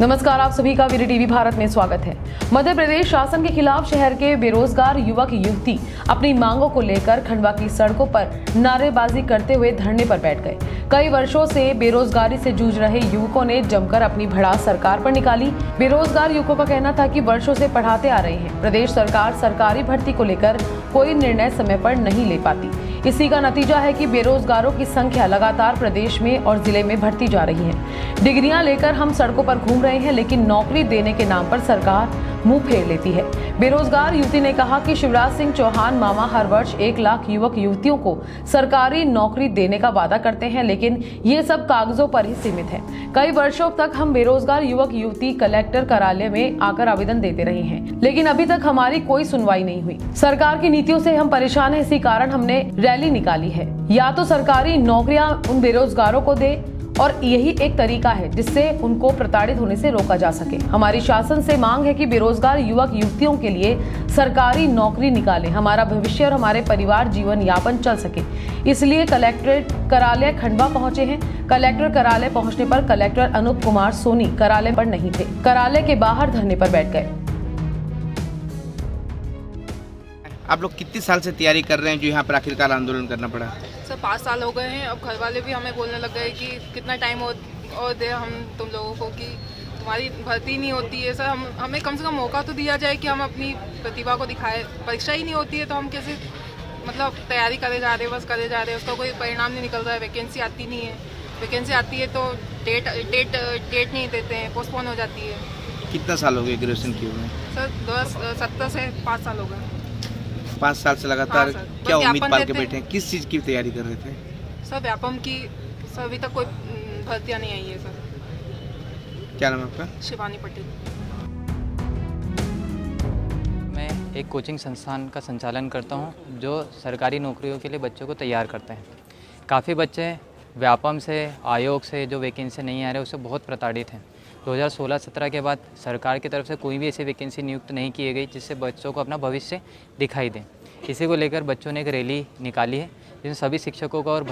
नमस्कार, आप सभी का वीडी टीवी भारत में स्वागत है। मध्य प्रदेश शासन के खिलाफ शहर के बेरोजगार युवक युवती अपनी मांगों को लेकर खंडवा की सड़कों पर नारेबाजी करते हुए धरने पर बैठ गए। कई वर्षों से बेरोजगारी से जूझ रहे युवकों ने जमकर अपनी भड़ास सरकार पर निकाली। बेरोजगार युवकों का कहना था कि वर्षों से पढ़ाते आ रहे हैं, प्रदेश सरकार सरकारी भर्ती को लेकर कोई निर्णय समय पर नहीं ले पाती। इसी का नतीजा है कि बेरोजगारों की संख्या लगातार प्रदेश में और जिले में बढ़ती जा रही है। डिग्रियां लेकर हम सड़कों पर घूम रहे हैं, लेकिन नौकरी देने के नाम पर सरकार मुंह फेर लेती है। बेरोजगार युवती ने कहा कि शिवराज सिंह चौहान मामा हर वर्ष 1 लाख युवक युवतियों को सरकारी नौकरी देने का वादा करते हैं, लेकिन ये सब कागजों पर ही सीमित है। कई वर्षों तक हम बेरोजगार युवक युवती कलेक्टर कार्यालय में आकर आवेदन देते रहे हैं, लेकिन अभी तक हमारी कोई सुनवाई नहीं हुई। सरकार की नीतियों से हम परेशान हैं, इसी कारण हमने रैली निकाली है। या तो सरकारी नौकरियां उन बेरोजगारों को दे, और यही एक तरीका है जिससे उनको प्रताड़ित होने से रोका जा सके। हमारी शासन से मांग है कि बेरोजगार युवक युवतियों के लिए सरकारी नौकरी निकालें, हमारा भविष्य और हमारे परिवार जीवन यापन चल सके। इसलिए कलेक्ट्रेट कार्यालय खंडवा पहुंचे हैं। कलेक्टर कार्यालय पहुंचने पर कलेक्टर अनूप कुमार सोनी कार्यालय पर नहीं थे, कार्यालय के बाहर धरने पर बैठ गए। आप लोग कितने साल से तैयारी कर रहे हैं जो यहाँ पर आखिरकार आंदोलन करना पड़ा? सर 5 साल हो गए हैं। अब घर वाले भी हमें बोलने लग गए कि कितना टाइम और दे हम तुम लोगों को कि तुम्हारी भर्ती नहीं होती है। सर हमें कम से कम मौका तो दिया जाए कि हम अपनी प्रतिभा को दिखाए। परीक्षा ही नहीं होती है तो हम कैसे तैयारी करे जा रहे हैं, बस करे जा रहे हैं, उसका कोई परिणाम नहीं निकल रहा है। वैकेंसी आती नहीं है, वैकेंसी आती है तो डेट नहीं देते हैं, पोस्टपोन हो जाती है। कितना साल हो गए ग्रेजुएशन किए हुए? सर 2017 से 5 साल हो गए। 5 साल से लगातार हाँ, क्या उम्मीद पाल के बैठे हैं? किस चीज़ की तैयारी कर रहे थे? सर व्यापम की। सर अभी तक कोई भर्तियाँ नहीं आई है। सर क्या नाम है आपका? शिवानी पटेल। मैं एक कोचिंग संस्थान का संचालन करता हूं जो सरकारी नौकरियों के लिए बच्चों को तैयार करते हैं। काफ़ी बच्चे व्यापम से, आयोग से जो वैकेंसी नहीं आ रहे उससे बहुत प्रताड़ित हैं। 2016-17 के बाद सरकार की तरफ से कोई भी ऐसी वैकेंसी नियुक्त नहीं की गई जिससे बच्चों को अपना भविष्य दिखाई दे। इसी को लेकर बच्चों ने एक रैली निकाली है जिसमें सभी शिक्षकों का और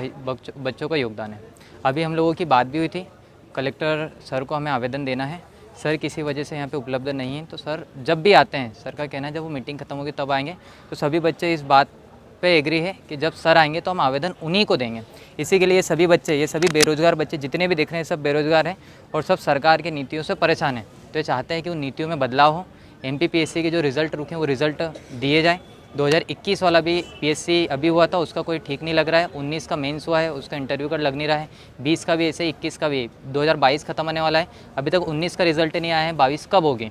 बच्चों का योगदान है। अभी हम लोगों की बात भी हुई थी, कलेक्टर सर को हमें आवेदन देना है। सर किसी वजह से यहाँ पे उपलब्ध नहीं है, तो सर जब भी आते हैं, सर का कहना है जब वो मीटिंग खत्म होगी तब आएंगे। तो सभी बच्चे इस बात पे एग्री है कि जब सर आएंगे तो हम आवेदन उन्हीं को देंगे। इसी के लिए सभी बच्चे, ये सभी बेरोजगार बच्चे जितने भी दिख रहे हैं सब बेरोजगार हैं और सब सरकार की नीतियों से परेशान हैं। तो ये चाहते हैं कि उन नीतियों में बदलाव हो। MPPSC के जो रिज़ल्ट रुके हैं वो रिज़ल्ट दिए जाए। 2021 वाला भी PSC अभी हुआ था, उसका कोई ठीक नहीं लग रहा है। 19 का मेंस हुआ है, उसका इंटरव्यू का लग नहीं रहा है। 20 का भी ऐसे, 21 का भी। 2022 खत्म होने वाला है, अभी तक 19 का रिजल्ट नहीं आया है। 22 कब होगी?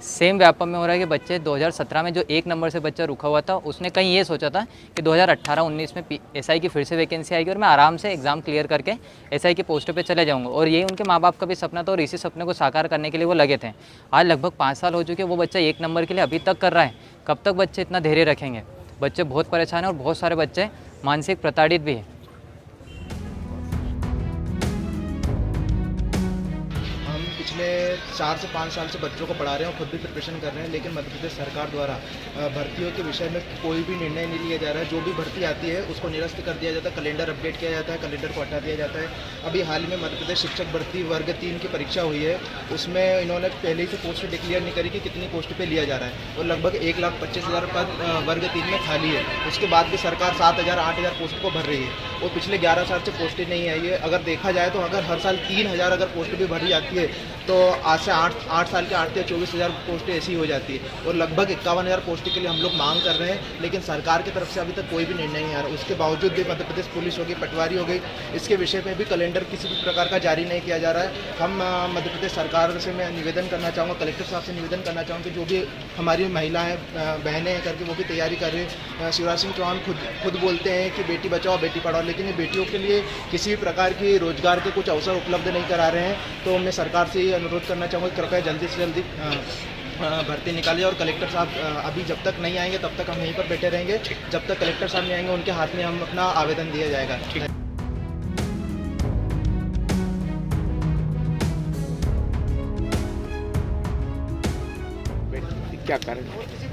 सेम व्यापम में हो रहा है कि बच्चे 2017 में जो 1 नंबर से बच्चा रुका हुआ था उसने कहीं ये सोचा था कि 2018-19 में SI की फिर से वैकेंसी आएगी और मैं आराम से एग्ज़ाम क्लियर करके SI की पोस्ट पे चले जाऊंगा। और ये उनके माँ बाप का भी सपना था और इसी सपने को साकार करने के लिए वो लगे थे। आज लगभग 5 साल हो चुके हैं, वो बच्चा 1 नंबर के लिए अभी तक कर रहा है। कब तक बच्चे इतना धैर्य रखेंगे? बच्चे बहुत परेशान हैं और बहुत सारे बच्चे मानसिक प्रताड़ित भी हैं। पिछले 4 से 5 साल से बच्चों को पढ़ा रहे हैं और खुद भी प्रिपरेशन कर रहे हैं, लेकिन मध्य प्रदेश सरकार द्वारा भर्तियों के विषय में कोई भी निर्णय नहीं लिया जा रहा है। जो भी भर्ती आती है उसको निरस्त कर दिया जाता है, कैलेंडर अपडेट किया जाता है, कैलेंडर को हटा दिया जाता है। अभी हाल ही में मध्य प्रदेश शिक्षक भर्ती वर्ग 3 की परीक्षा हुई है, उसमें इन्होंने पहले ही से पोस्ट डिक्लेयर नहीं करी कि कितनी पोस्ट पर लिया जा रहा है और लगभग 1,25,000 पद वर्ग 3 में खाली है। उसके बाद भी सरकार 7,000-8,000 पोस्ट को भर रही है और पिछले 11 साल से पोस्टें नहीं आई है। अगर देखा जाए तो अगर हर साल 3,000 अगर पोस्ट भी भरी जाती है तो आज से 8 साल के 8 या 24,000 पोस्टें ऐसी हो जाती है और लगभग 51,000 पोस्टें के लिए हम लोग मांग कर रहे हैं, लेकिन सरकार की तरफ से अभी तक कोई भी निर्णय नहीं आ रहा। उसके बावजूद भी मध्य प्रदेश पुलिस हो गई, पटवारी हो गई, इसके विषय में भी कैलेंडर किसी भी प्रकार का जारी नहीं किया जा रहा है। हम मध्य प्रदेश सरकार से मैं निवेदन करना चाहूँगा, कलेक्टर साहब से निवेदन करना चाहूँगा कि जो भी हमारी महिलाएँ बहनें हैं करके वो भी तैयारी कर रहे हैं। शिवराज सिंह चौहान खुद बोलते हैं कि बेटी बचाओ बेटी पढ़ाओ, लेकिन ये बेटियों के लिए किसी भी प्रकार की रोजगार के कुछ अवसर उपलब्ध नहीं करा रहे हैं। तो मैं सरकार से अनुरोध करना चाहूँगा कृपया जल्दी से जल्दी भर्ती निकालिए और कलेक्टर साहब अभी जब तक नहीं आएंगे तब तक हम यहीं पर बैठे रहेंगे। जब तक कलेक्टर साहब नहीं आएंगे उनके हाथ में हम अपना आवेदन दिया जाएगा। क्या कारण?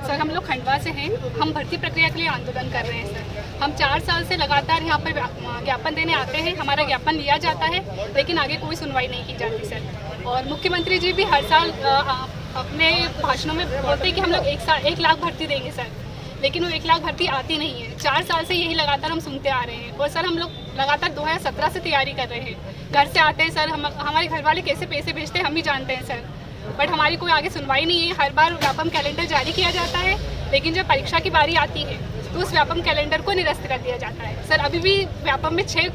सर हम लोग खंडवा से हैं, हम भर्ती प्रक्रिया के लिए आंदोलन कर रहे हैं सर। हम 4 साल से लगातार यहाँ पर ज्ञापन देने आते हैं, हमारा ज्ञापन लिया जाता है, लेकिन आगे कोई सुनवाई नहीं की जाती सर। और मुख्यमंत्री जी भी हर साल अपने भाषणों में बोलते हैं कि हम लोग 1 लाख भर्ती देंगे सर, लेकिन वो 1 लाख भर्ती आती नहीं है। 4 साल से यही लगातार हम सुनते आ रहे हैं। और सर हम लोग लगातार 2017 से तैयारी कर रहे हैं, घर से आते हैं सर, हमारे घर वाले कैसे पैसे भेजते हैं हम भी जानते हैं सर, बट हमारी कोई आगे सुनवाई नहीं है। हर बार व्यापम कैलेंडर जारी किया जाता है, लेकिन जब परीक्षा की बारी आती है तो उस व्यापम कैलेंडर को निरस्त कर दिया जाता है सर। अभी भी व्यापम में 6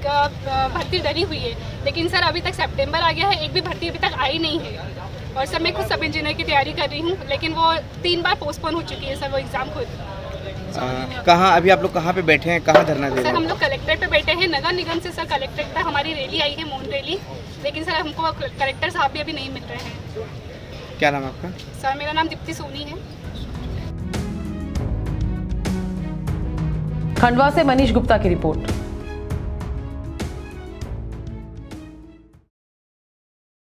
भर्ती डली हुई है, लेकिन सर अभी तक सितंबर आ गया है, एक भी भर्ती अभी तक आई नहीं है। और सर मैं खुद सब इंजीनियर की तैयारी कर रही हूँ, लेकिन वो 3 बार पोस्टपोन हो चुकी है सर वो एग्ज़ाम खुद। कहाँ अभी आप लोग कहाँ पे बैठे हैं, कहाँ धरना दे रहे सर हैं? हम लोग कलेक्ट्रेट पे बैठे हैं, नगर निगम से सर कलेक्ट्रेट तक हमारी रैली आई है, मौन रैली, लेकिन सर हमको कलेक्टर साहब भी अभी नहीं मिल रहे हैं। क्या नाम है आपका? सर मेरा नाम दीप्ति सोनी है। खंडवा से मनीष गुप्ता की रिपोर्ट।